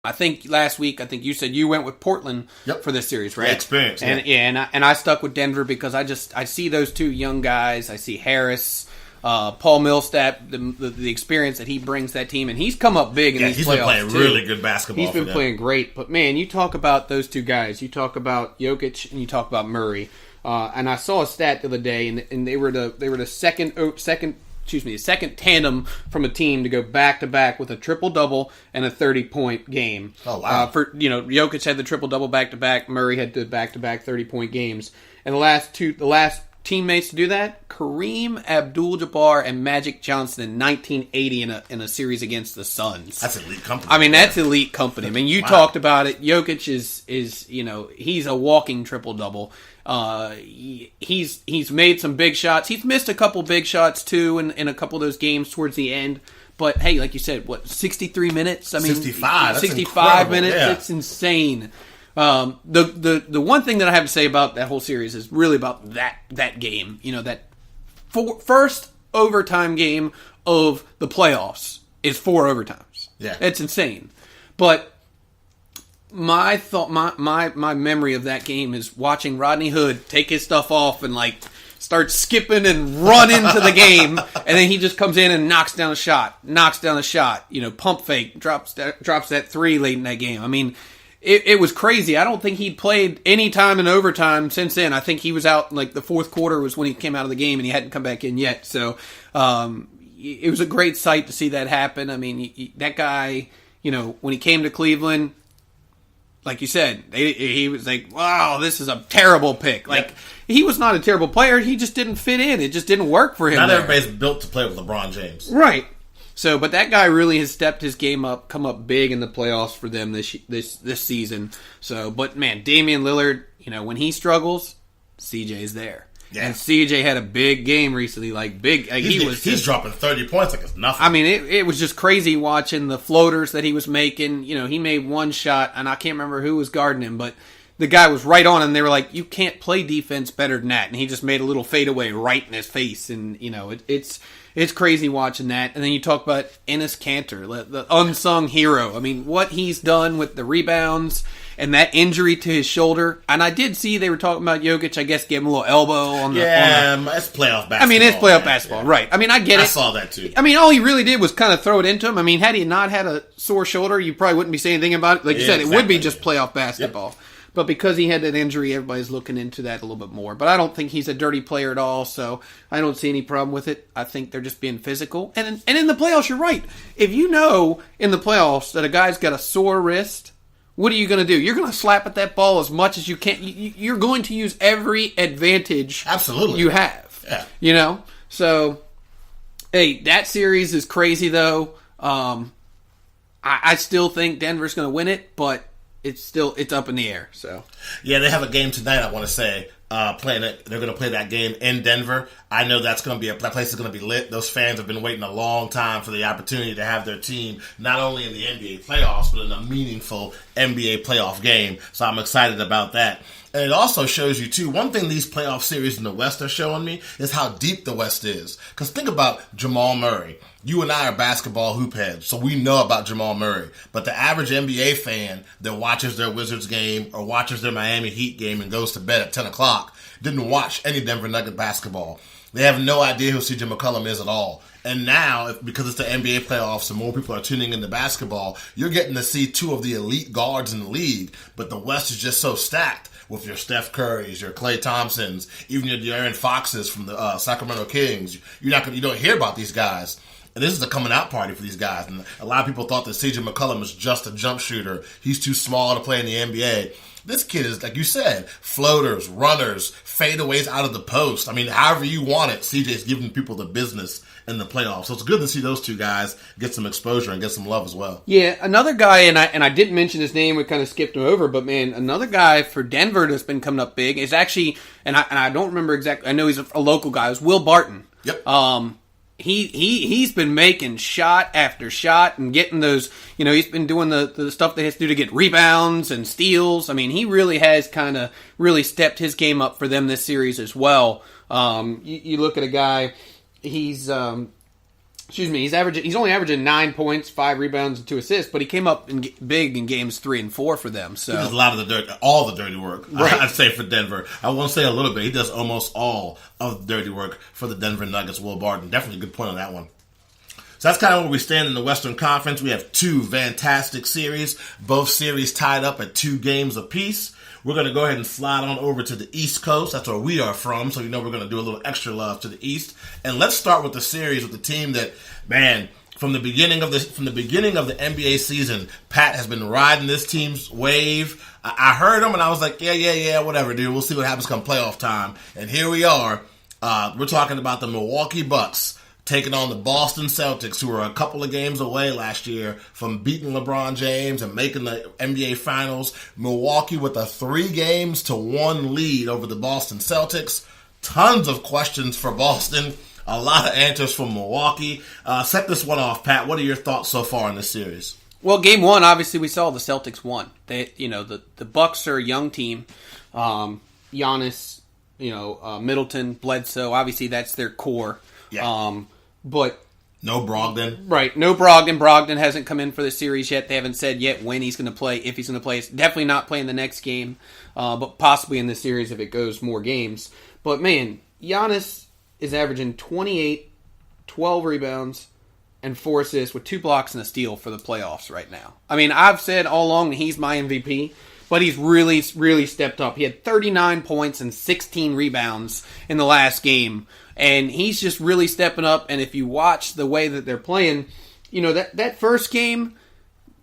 I think last week, you said you went with Portland for this series, right? Yeah, experience. And I stuck with Denver because I see those two young guys. I see Harris, Paul Millsap, the experience that he brings that team, and he's come up big in these playoffs. He's been playing really good basketball. He's been playing great. But man, you talk about those two guys. You talk about Jokic and you talk about Murray. And I saw a stat the other day, and they were the second tandem from a team to go back to back with a triple double and a 30-point game. Oh wow! Jokic had the triple double back to back. Murray had the back to back 30-point games. And the last teammates to do that, Kareem Abdul-Jabbar and Magic Johnson in 1980 in a series against the Suns. That's elite company. I mean, that's elite company. I mean, you talked about it. Jokic is he's a walking triple double. He's made some big shots. He's missed a couple big shots too in a couple of those games towards the end. But hey, like you said, 63 minutes? I mean, 65. That's 65 minutes. Yeah. It's insane. The one thing that I have to say about that whole series is really about that game. That first overtime game of the playoffs is 4 overtimes. Yeah, it's insane. But my memory of that game is watching Rodney Hood take his stuff off and start skipping and run into the game, and then he just comes in and knocks down a shot. Pump fake, drops that 3 late in that game. I mean, it was crazy. I don't think he'd played any time in overtime since then. I think he was out, the fourth quarter was when he came out of the game, and he hadn't come back in yet. So it was a great sight to see that happen. I mean, that guy, when he came to Cleveland, like you said, he was like, wow, this is a terrible pick. He was not a terrible player. He just didn't fit in. It just didn't work for him. Not everybody's built to play with LeBron James. Right. So, but that guy really has stepped his game up, come up big in the playoffs for them this season. So, but man, Damian Lillard, when he struggles, CJ's there. Yeah. And CJ had a big game recently, he's dropping 30 points like it's nothing. I mean, it was just crazy watching the floaters that he was making. He made one shot, and I can't remember who was guarding him, but the guy was right on, and they were like, "You can't play defense better than that." And he just made a little fadeaway right in his face, and it's crazy watching that. And then you talk about Enes Kanter, the unsung hero. I mean, what he's done with the rebounds and that injury to his shoulder. And I did see they were talking about Jokic, I guess, gave him a little elbow on the... it's playoff basketball. I mean, it's playoff basketball, right. I mean, I get it. I saw that, too. I mean, all he really did was kind of throw it into him. I mean, had he not had a sore shoulder, you probably wouldn't be saying anything about it. Like you said, exactly. It would be just playoff basketball. Yep. But because he had that injury, everybody's looking into that a little bit more. But I don't think he's a dirty player at all, so I don't see any problem with it. I think they're just being physical. And in the playoffs, you're right. If you know in the playoffs that a guy's got a sore wrist, what are you going to do? You're going to slap at that ball as much as you can. You're going to use every advantage you have. Yeah. So, hey, that series is crazy, though. I still think Denver's going to win it, but it's up in the air. So yeah, they have a game tonight. I want to say playing it. They're going to play that game in Denver. I know that place is going to be lit. Those fans have been waiting a long time for the opportunity to have their team not only in the NBA playoffs but in a meaningful NBA playoff game. So I'm excited about that. And it also shows you, too, one thing these playoff series in the West are showing me is how deep the West is. Because think about Jamal Murray. You and I are basketball hoop heads, so we know about Jamal Murray. But the average NBA fan that watches their Wizards game or watches their Miami Heat game and goes to bed at 10 o'clock didn't watch any Denver Nugget basketball. They have no idea who CJ McCollum is at all. And now, because it's the NBA playoffs and more people are tuning into basketball, you're getting to see 2 of the elite guards in the league. But the West is just so stacked with your Steph Currys, your Klay Thompsons, even your De'Aaron Foxes from the Sacramento Kings. You don't hear about these guys. And this is a coming out party for these guys. And a lot of people thought that CJ McCollum is just a jump shooter. He's too small to play in the NBA. This kid is, like you said, floaters, runners, fadeaways out of the post. I mean, however you want it, CJ's giving people the business in the playoffs. So it's good to see those 2 guys get some exposure and get some love as well. Yeah, another guy, and I didn't mention his name, we kind of skipped him over, but man, another guy for Denver that's been coming up big is actually, and I don't remember exactly, I know he's a local guy, is Will Barton. Yep. He's been making shot after shot and getting those, he's been doing the stuff that he has to do to get rebounds and steals. I mean, he really has kind of really stepped his game up for them this series as well. You look at a guy, he's Excuse me. He's only averaging 9 points, 5 rebounds, and 2 assists, but he came up big in games 3 and 4 for them. So he does a lot of all the dirty work. Right. I'd say for Denver. I won't say a little bit. He does almost all of the dirty work for the Denver Nuggets. Will Barton, definitely a good point on that one. So that's kind of where we stand in the Western Conference. We have 2 fantastic series, both series tied up at 2 games apiece. We're going to go ahead and slide on over to the East Coast. That's where we are from, so we're going to do a little extra love to the East. And let's start with the series with the team that, man, from the beginning of the NBA season, Pat has been riding this team's wave. I heard him and I was like, yeah, whatever, dude. We'll see what happens come playoff time. And here we are. We're talking about the Milwaukee Bucks taking on the Boston Celtics, who were a couple of games away last year from beating LeBron James and making the NBA Finals. Milwaukee with a 3-1 lead over the Boston Celtics. Tons of questions for Boston. A lot of answers from Milwaukee. Set this one off, Pat. What are your thoughts so far in this series? Well, game 1, obviously, we saw the Celtics won. They, the Bucks are a young team. Giannis, Middleton, Bledsoe. Obviously, that's their core. Yeah. But no Brogdon. Right. No Brogdon. Brogdon hasn't come in for the series yet. They haven't said yet when he's going to play, if he's going to play. It's definitely not playing the next game, but possibly in this series if it goes more games. But, man, Giannis is averaging 28, 12 rebounds, and 4 assists with 2 blocks and a steal for the playoffs right now. I mean, I've said all along that he's my MVP, but he's really, really stepped up. He had 39 points and 16 rebounds in the last game. And he's just really stepping up. And if you watch the way that they're playing, that first game,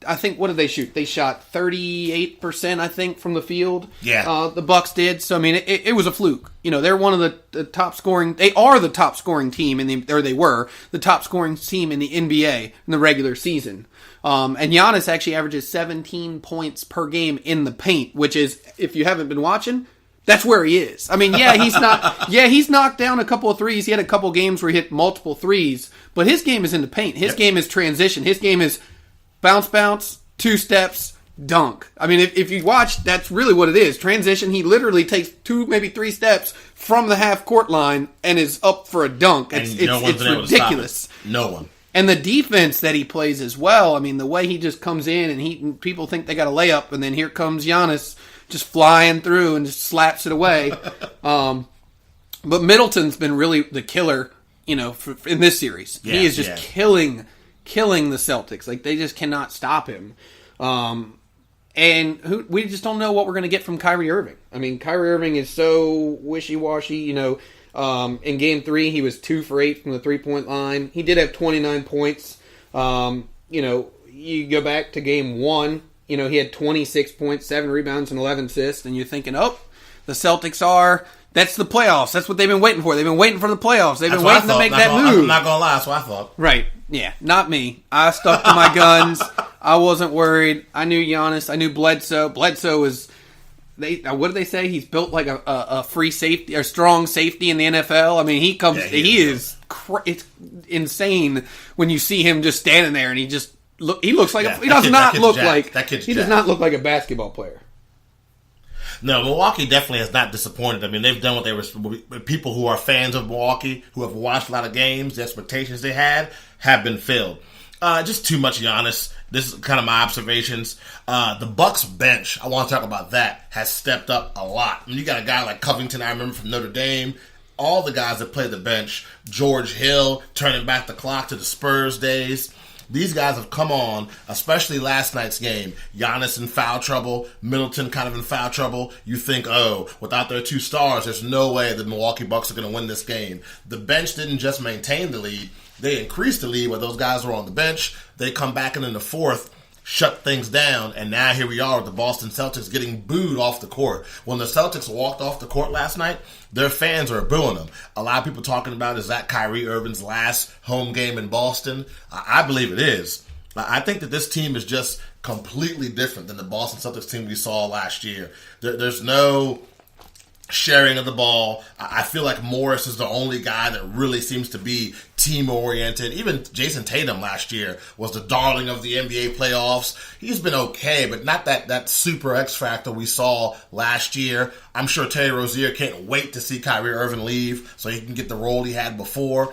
I think, what did they shoot? They shot 38%, I think, from the field. Yeah. The Bucks did. So, I mean, it was a fluke. They're one of the top scoring. They are the top scoring team, they were the top scoring team in the NBA in the regular season. And Giannis actually averages 17 points per game in the paint, which is, if you haven't been watching, that's where he is. I mean, he's knocked down a couple of threes. He had a couple of games where he hit multiple threes, but his game is in the paint. His game is transition. His game is bounce, 2 steps, dunk. I mean, if you watch, that's really what it is. Transition, he literally takes 2, maybe 3 steps from the half-court line and is up for a dunk. It's ridiculous. No one. And the defense that he plays as well, I mean, the way he just comes in and people think they got a layup, and then here comes Giannis just flying through and just slaps it away. But Middleton's been really the killer, in this series. Yeah, he is just killing the Celtics. Like, they just cannot stop him. And we just don't know what we're going to get from Kyrie Irving. I mean, Kyrie Irving is so wishy-washy. In Game 3, he was 2 for 8 from the 3-point line. He did have 29 points. You go back to Game 1, he had 26 points, 7 rebounds, and 11 assists, and you're thinking, the Celtics that's the playoffs. That's what they've been waiting for. They've been waiting for the playoffs. They've been waiting to make that move. I'm not going to lie, that's what I thought. Right. Yeah, not me. I stuck to my guns. I wasn't worried. I knew Giannis. I knew Bledsoe. Bledsoe is, what do they say? He's built like a free safety, or strong safety in the NFL. I mean, it's insane when you see him just standing there and he looks like he does not look like a basketball player. No, Milwaukee definitely has not disappointed. I mean, they've done what they were. People who are fans of Milwaukee, who have watched a lot of games, the expectations they had have been filled. Just too much Giannis. This is kind of my observations. The Bucks bench, I want to talk about that, has stepped up a lot. I mean, you got a guy like Covington, I remember from Notre Dame. All the guys that played the bench, George Hill, turning back the clock to the Spurs days. These guys have come on, especially last night's game. Giannis in foul trouble, Middleton kind of in foul trouble. You think, without their 2 stars, there's no way the Milwaukee Bucks are going to win this game. The bench didn't just maintain the lead. They increased the lead where those guys were on the bench. They come back in the 4th, shut things down, and now here we are with the Boston Celtics getting booed off the court. When the Celtics walked off the court last night, their fans are booing them. A lot of people talking about, is that Kyrie Irving's last home game in Boston? I believe it is. I think that this team is just completely different than the Boston Celtics team we saw last year. There's no sharing of the ball. I feel like Morris is the only guy that really seems to be team-oriented. Even Jason Tatum last year was the darling of the NBA playoffs. He's been okay, but not that super X-factor we saw last year. I'm sure Terry Rozier can't wait to see Kyrie Irving leave so he can get the role he had before.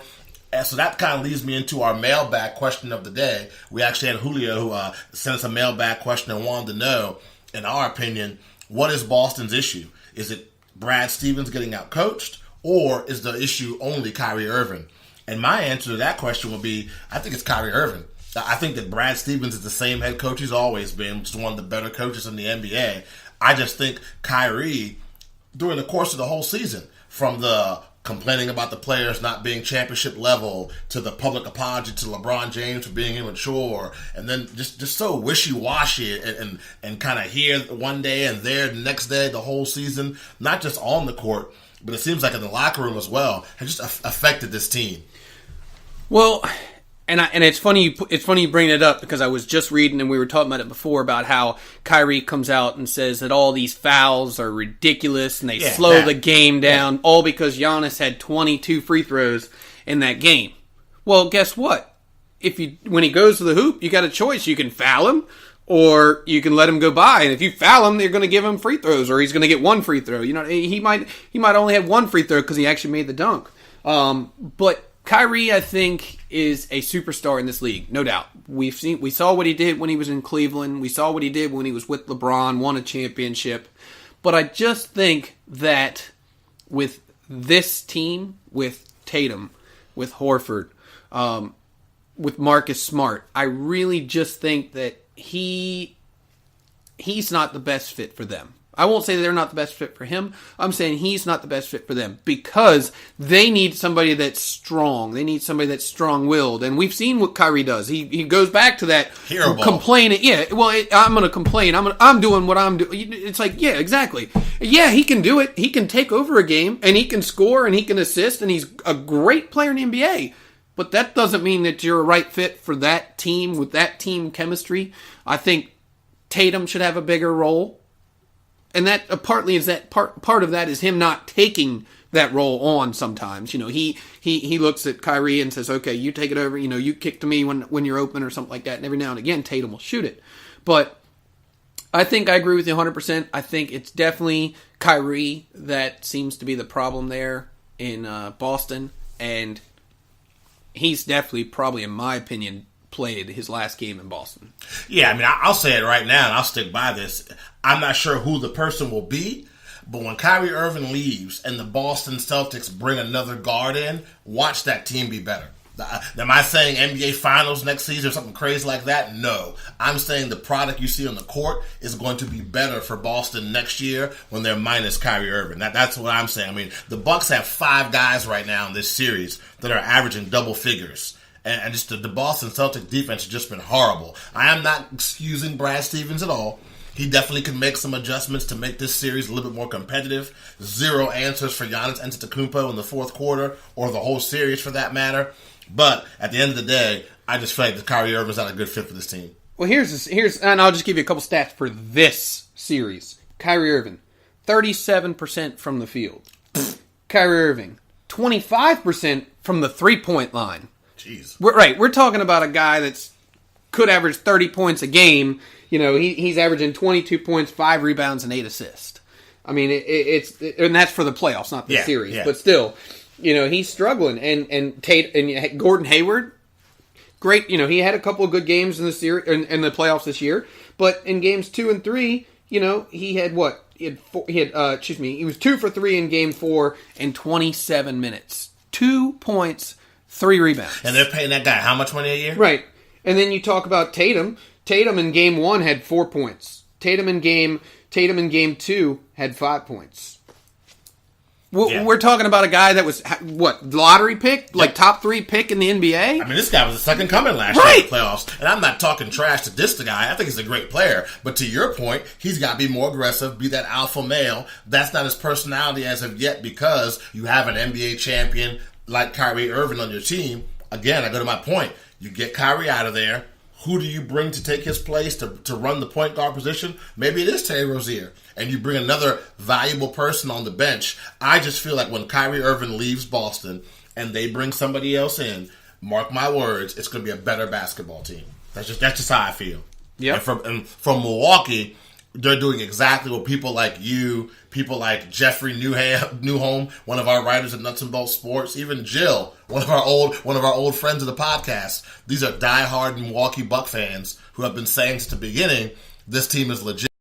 And so that kind of leads me into our mailbag question of the day. We actually had Julio who sent us a mailbag question and wanted to know, in our opinion, what is Boston's issue? Is it Brad Stevens getting out coached, or is the issue only Kyrie Irving? And my answer to that question would be, I think it's Kyrie Irving. I think that Brad Stevens is the same head coach he's always been, which is one of the better coaches in the NBA. I just think Kyrie, during the course of the whole season, from the complaining about the players not being championship level to the public apology to LeBron James for being immature, and then just so wishy-washy and kind of here one day and there the next day the whole season, not just on the court, but it seems like in the locker room as well, has just affected this team. Well, and it's funny you bring it up, because I was just reading, and we were talking about it before, about how Kyrie comes out and says that all these fouls are ridiculous and they slow the game down, all because Giannis had 22 free throws in that game. Well, guess what? When he goes to the hoop, you got a choice. You can foul him, or you can let him go by. And if you foul him, they're going to give him free throws, or he's going to get one free throw. You know, he might only have one free throw because he actually made the dunk. But Kyrie, I think, is a superstar in this league, no doubt. We saw what he did when he was in Cleveland. We saw what he did when he was with LeBron, won a championship. But I just think that with this team, with Tatum, with Horford, with Marcus Smart, I really just think that he's not the best fit for them. I won't say they're not the best fit for him. I'm saying he's not the best fit for them, because they need somebody that's strong. They need somebody that's strong-willed. And we've seen what Kyrie does. He goes back to that complaining. Yeah, well, I'm going to complain. I'm doing what I'm doing. It's like, yeah, exactly. Yeah, he can do it. He can take over a game, and he can score, and he can assist, and he's a great player in the NBA. But that doesn't mean that you're a right fit for that team with that team chemistry. I think Tatum should have a bigger role. And that partly is that part of that is him not taking that role on sometimes. You know, he looks at Kyrie and says, okay, you take it over. You know, you kick to me when you're open or something like that. And every now and again, Tatum will shoot it. But I think I agree with you 100%. I think it's definitely Kyrie that seems to be the problem there in Boston. And he's definitely, probably in my opinion, played his last game in Boston. Yeah, I mean, I'll say it right now, and I'll stick by this. I'm not sure who the person will be, but when Kyrie Irving leaves and the Boston Celtics bring another guard in, watch that team be better. Am I saying NBA Finals next season or something crazy like that? No. I'm saying the product you see on the court is going to be better for Boston next year when they're minus Kyrie Irving. That's what I'm saying. I mean, the Bucks have 5 guys right now in this series that are averaging double figures. And just the Boston Celtics defense has just been horrible. I am not excusing Brad Stevens at all. He definitely can make some adjustments to make this series a little bit more competitive. 0 answers for Giannis Antetokounmpo in the fourth quarter, or the whole series for that matter. But at the end of the day, I just feel like that Kyrie Irving's not a good fit for this team. Well, here's and I'll just give you a couple stats for this series. Kyrie Irving, 37% from the field. Kyrie Irving, 25% from the 3-point line. Jeez. We're talking about a guy that's could average 30 points a game. You know, he's averaging 22 points, 5 rebounds, and 8 assists. I mean, and that's for the playoffs, not the series. Yeah. But still, you know, he's struggling. And Gordon Hayward, great. You know, he had a couple of good games in the series in the playoffs this year. But in games 2 and 3, you know, he had what? He was 2 for 3 in game 4 in 27 minutes. 2 points. 3 rebounds. And they're paying that guy how much money a year? Right. And then you talk about Tatum. Tatum in game 1 had 4 points. Tatum in game 2 had 5 points. We're talking about a guy that was, what, lottery pick? Like top 3 pick in the NBA? I mean, this guy was the second coming last year in the playoffs. And I'm not talking trash to diss the guy. I think he's a great player. But to your point, he's got to be more aggressive, be that alpha male. That's not his personality as of yet, because you have an NBA champion like Kyrie Irving on your team. Again, I go to my point. You get Kyrie out of there. Who do you bring to take his place to run the point guard position? Maybe it is Terry Rozier. And you bring another valuable person on the bench. I just feel like when Kyrie Irving leaves Boston and they bring somebody else in, mark my words, it's going to be a better basketball team. That's just how I feel. Yeah. And from Milwaukee, they're doing exactly what people like you, people like Jeffrey Newhome, one of our writers at Nuts and Bolts Sports, even Jill, one of our old friends of the podcast. These are diehard Milwaukee Buck fans who have been saying since the beginning, this team is legit.